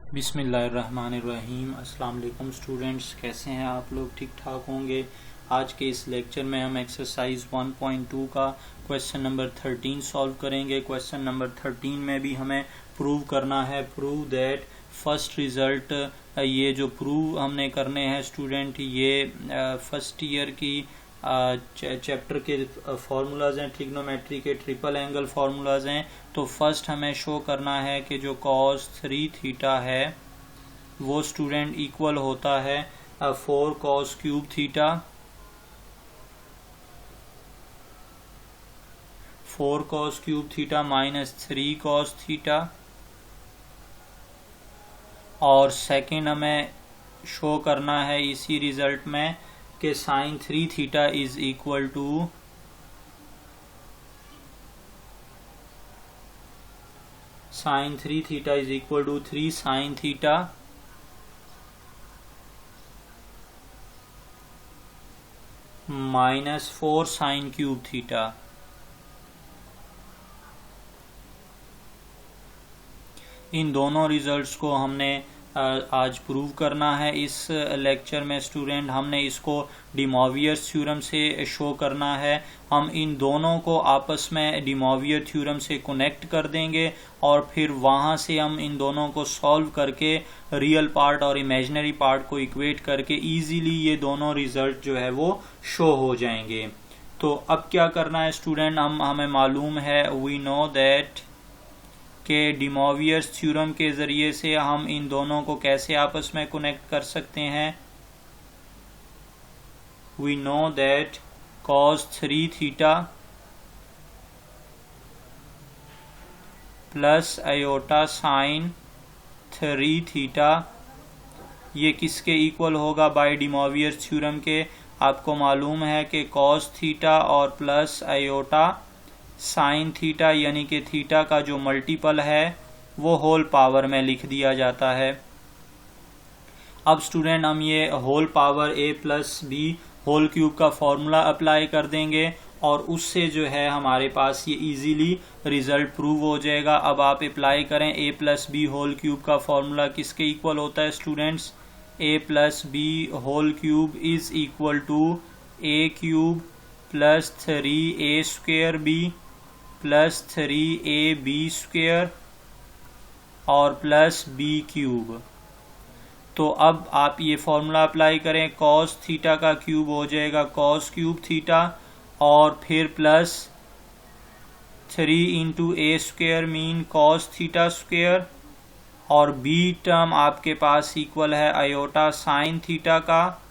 बिस्मिल्लाहिर्रहमानिर्रहीम। अस्सलाम वालेकुम स्टूडेंट्स, कैसे हैं आप लोग? ठीक ठाक होंगे। आज के इस लेक्चर में हम एक्सरसाइज 1.2 का क्वेश्चन नंबर 13 सॉल्व करेंगे। क्वेश्चन नंबर 13 में भी हमें प्रूव करना है, प्रूव दैट फर्स्ट रिजल्ट। ये जो प्रूव हमने करने हैं स्टूडेंट, ये फर्स्ट ईयर की चैप्टर के फार्मूलाज हैं, ट्रिग्नोमेट्री के ट्रिपल एंगल फार्मूलाज हैं। तो फर्स्ट हमें शो करना है कि जो cos 3 थीटा है वो स्टूडेंट इक्वल होता है 4 cos cube theta, 4 cos cube theta minus 3 cos theta. और सेकेंड हमें शो करना है इसी रिजल्ट में कि sine 3 theta is equal to sine 3 theta is equal to 3 sine theta minus 4 sine cube theta. इन दोनों रिजल्ट्स को हमने आज प्रूव करना है। इस लेक्चर में स्टूडेंट हमने इसको डी मोवियर्स थ्योरम से शो करना है। हम इन दोनों को आपस में डी मोवियर थ्योरम से कनेक्ट कर देंगे और फिर वहाँ से हम इन दोनों को सॉल्व करके रियल पार्ट और इमेजिनरी पार्ट को इक्वेट करके इजीली ये दोनों रिजल्ट जो है वो शो हो जाएंगे। तो अब क्या करना है स्टूडेंट, हमें मालूम है, वी नो दैट के डी मोवियर्स थ्योरम के जरिए से हम इन दोनों को कैसे आपस में कनेक्ट कर सकते हैं। We know that cos 3 theta plus iota sine 3 theta ये किसके इक्वल होगा बाय डी मोवियर्स थ्योरम के? आपको मालूम है कि cos थीटा और प्लस आयोटा साइन थीटा यानी कि थीटा का जो मल्टीपल है वो होल पावर में लिख दिया जाता है। अब स्टूडेंट हम ये whole power a plus b whole cube का फॉर्मूला अप्लाई कर देंगे और उससे जो है हमारे पास ये इजीली रिजल्ट प्रूव हो जाएगा। अब आप अप्लाई करें, a plus b whole cube का फॉर्मूला किसके इक्वल होता है students? a plus b whole cube is equal to a cube plus 3a square b plus 3ab square और प्लस b क्यूब। तो अब आप ये फॉर्मूला अप्लाई करें, cos थीटा का क्यूब हो जाएगा cos क्यूब थीटा और फिर plus 3 into a square mean cos theta square और b टर्म आपके पास इक्वल है आयोटा साइन थीटा का,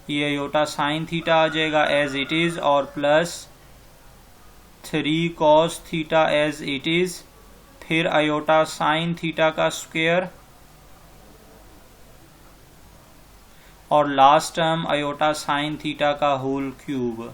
ये आयोटा साइन थीटा आ जाएगा एज इट इज और plus 3 cos theta as it is, फिर आयोटा साइन थीटा का स्क्वेयर और last term iota sine theta का होल क्यूब।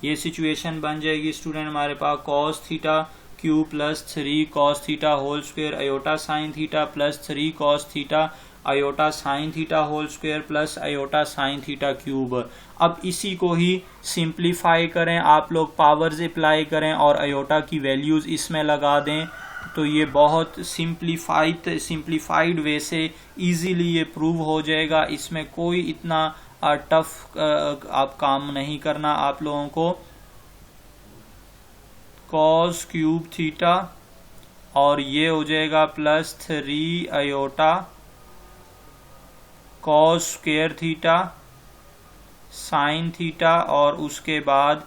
ये सिचुएशन बन जाएगी स्टूडेंट हमारे पास cos theta cube plus 3 cos theta whole square iota sine theta plus 3 cos theta iota sine theta whole square plus iota sine theta cube. अब इसी को ही simplify करें, आप लोग पावर्स अप्लाई करें और आयोटा की वैल्यूज इसमें लगा दें तो ये बहुत सिंप्लीफाइड वे से इजीली ये प्रूव हो जाएगा। इसमें कोई इतना टफ आप काम नहीं करना आप लोगों को। cos क्यूब थीटा और ये हो जाएगा plus 3 iota cos square theta sine theta और उसके बाद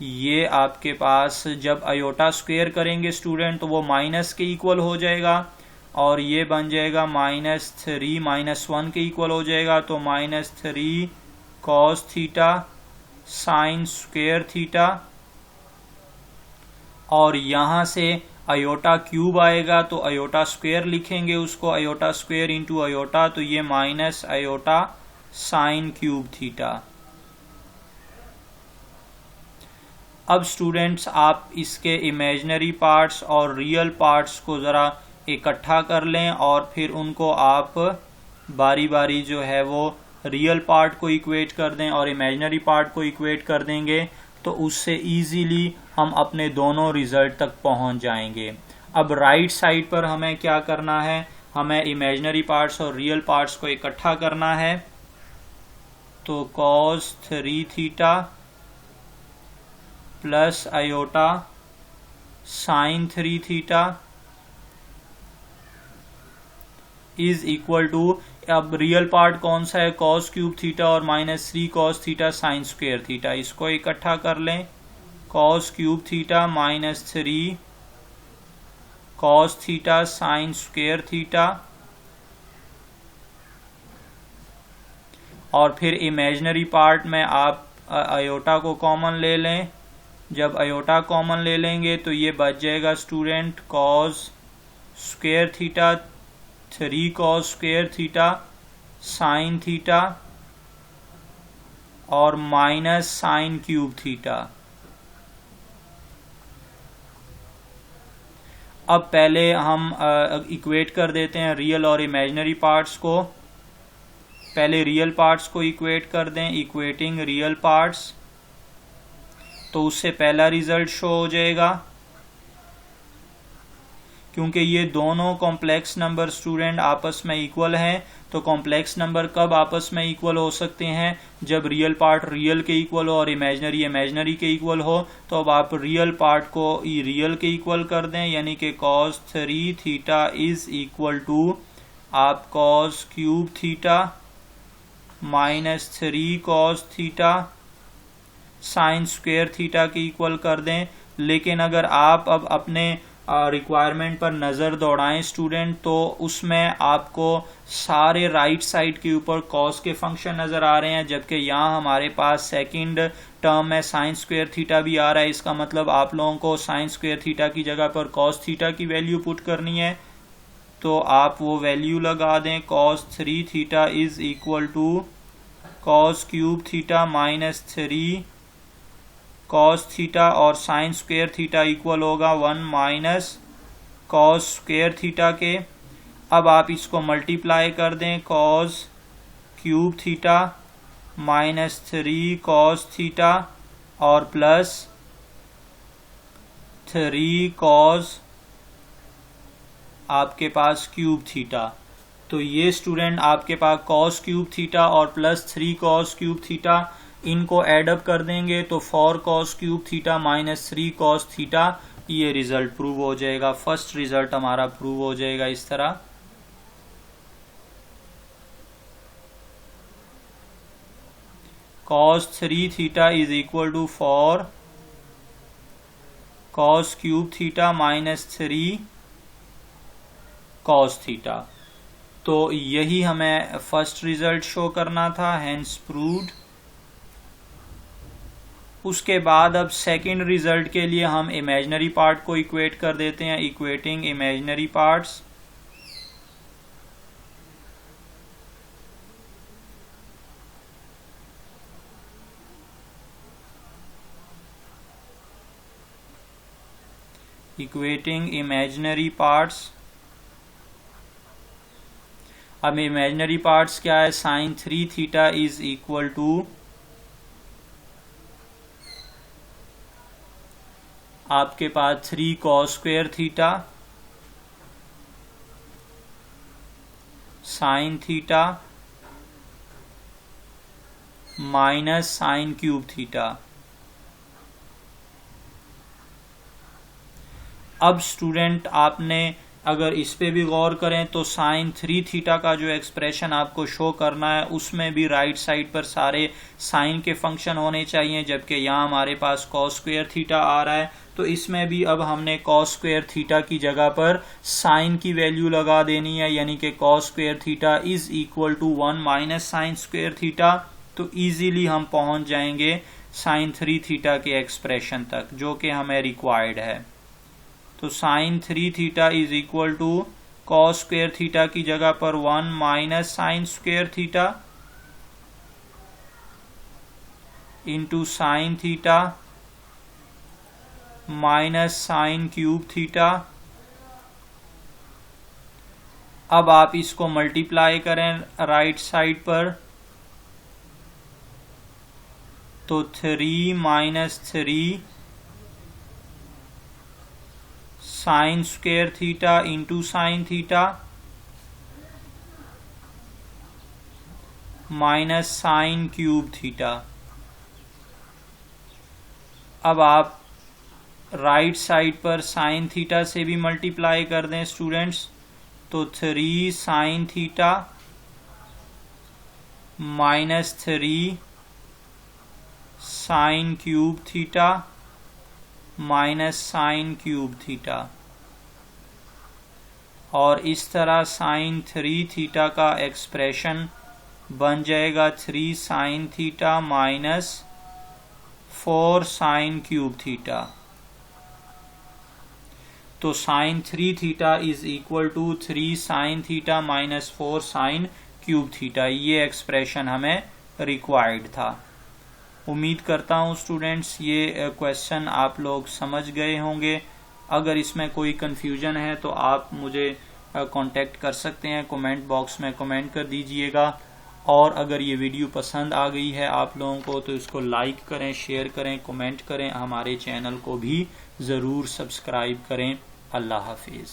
ये आपके पास जब आयोटा स्क्वेयर करेंगे स्टूडेंट तो वो माइनस के इक्वल हो जाएगा और ये बन जाएगा माइनस 3 माइनस 1 के इक्वल हो जाएगा। तो minus 3 cos theta sine square theta और यहाँ से आयोटा क्यूब आएगा तो आयोटा स्क्वेयर लिखेंगे उसको, आयोटा स्क्वेयर इंटू आयोटा, तो ये minus iota sine cube theta. अब स्टूडेंट्स आप इसके इमेजिनरी पार्ट्स और रियल पार्ट्स को ज़रा इकट्ठा कर लें और फिर उनको आप बारी बारी जो है वो रियल पार्ट को इक्वेट कर दें और इमेजिनरी पार्ट को इक्वेट कर देंगे तो उससे इजीली हम अपने दोनों रिजल्ट तक पहुंच जाएंगे। अब राइट साइड पर हमें क्या करना है, हमें इमेजिनरी पार्ट्स और रियल पार्ट्स को इकट्ठा करना है। तो cos 3 theta plus iota sine 3 theta is equal to, अब रियल पार्ट कौन सा है, cos क्यूब थीटा और minus 3 cos theta sine square theta, इसको इकट्ठा कर लें। cos cube theta minus 3 cos theta sine square theta, और फिर इमेजिनरी पार्ट में आप आयोटा को कॉमन ले लें। जब आयोटा कॉमन ले लेंगे तो ये बच जाएगा student cos square theta 3 cos square theta sine theta और माइनस साइन क्यूब थीटा। अब पहले हम इक्वेट कर देते हैं रियल और इमेजिनरी पार्ट्स को। पहले रियल पार्ट्स को इक्वेट कर दें, इक्वेटिंग रियल पार्ट्स, तो उससे पहला रिजल्ट शो हो जाएगा। क्योंकि ये दोनों कॉम्प्लेक्स नंबर स्टूडेंट आपस में इक्वल हैं, तो कॉम्प्लेक्स नंबर कब आपस में इक्वल हो सकते हैं, जब रियल पार्ट रियल के इक्वल हो और इमेजिनरी इमेजिनरी के इक्वल हो। तो अब आप रियल पार्ट को रियल के इक्वल कर दें, यानी कि cos 3 theta is equal to आप cos cube theta minus 3 cos theta sine square theta के इक्वल कर दें। लेकिन अगर आप अब अपने रिक्वायरमेंट पर नज़र दौड़ाएं स्टूडेंट, तो उसमें आपको सारे राइट साइड के ऊपर cos के फंक्शन नज़र आ रहे हैं, जबकि यहाँ हमारे पास सेकंड टर्म में साइन स्क्वायर थीटा भी आ रहा है। इसका मतलब आप लोगों को साइन स्क्वायर थीटा की जगह पर cos थीटा की वैल्यू पुट करनी है। तो आप वो वैल्यू लगा दें, cos 3 theta is equal to cos cube theta minus 3 cos theta और साइन स्क्वायर थीटा इक्वल होगा 1 माइनस cos स्क्वायर थीटा के। अब आप इसको मल्टीप्लाई कर दें, cos cube theta minus 3 cos theta और प्लस 3 cos आपके पास क्यूब थीटा। तो ये स्टूडेंट आपके पास cos क्यूब थीटा और प्लस 3 cos क्यूब थीटा, इनको एडअप कर देंगे तो 4 cos cube theta minus 3 cos theta, ये रिजल्ट प्रूव हो जाएगा। फर्स्ट रिजल्ट हमारा प्रूव हो जाएगा इस तरह। cos 3 theta is equal to 4 cos cube theta minus 3 cos theta. तो यही हमें फर्स्ट रिजल्ट शो करना था, हेंस प्रूव्ड। उसके बाद अब सेकंड रिजल्ट के लिए हम इमेजिनरी पार्ट को इक्वेट कर देते हैं, equating imaginary parts. Equating imaginary parts. अब इमेजिनरी पार्ट्स क्या है, sine 3 theta is equal to आपके पास 3 cos square theta sine theta minus sine cube theta. अब स्टूडेंट आपने अगर इस पे भी गौर करें तो साइन 3 थीटा का जो एक्सप्रेशन आपको शो करना है उसमें भी राइट साइड पर सारे साइन के फंक्शन होने चाहिए, जबकि यहाँ हमारे पास cos स्क्वायर थीटा आ रहा है। तो इसमें भी अब हमने cos स्क्वायर थीटा की जगह पर साइन की वैल्यू लगा देनी है, यानी कि cos square theta is equal to 1 minus sine square theta. तो इजीली हम पहुंच जाएंगे साइन 3 थीटा के एक्सप्रेशन तक, जो कि हमें रिक्वायर्ड है। तो sine 3 theta is equal to cos square theta की जगह पर 1 minus sine square theta into sine theta minus sine cube theta. अब आप इसको मल्टीप्लाई करें राइट साइड पर, तो 3 minus 3 sign square theta into sine theta minus sine cube theta. अब आप राइट साइड पर साइन थीटा से भी मल्टीप्लाई कर दें स्टूडेंट्स, तो 3 sine theta minus 3 sign cube theta minus sine cube theta, और इस तरह साइन 3 थीटा का एक्सप्रेशन बन जाएगा 3 sine theta minus 4 sine cube theta. तो sine 3 theta is equal to 3 sine theta minus 4 sine cube theta. ये expression हमें required था। उम्मीद करता हूँ स्टूडेंट्स ये क्वेश्चन आप लोग समझ गए होंगे। अगर इसमें कोई कंफ्यूजन है तो आप मुझे कांटेक्ट कर सकते हैं, कमेंट बॉक्स में कमेंट कर दीजिएगा। और अगर ये वीडियो पसंद आ गई है आप लोगों को तो इसको लाइक करें, शेयर करें, कमेंट करें, हमारे चैनल को भी ज़रूर सब्सक्राइब करें। अल्लाह हाफिज़।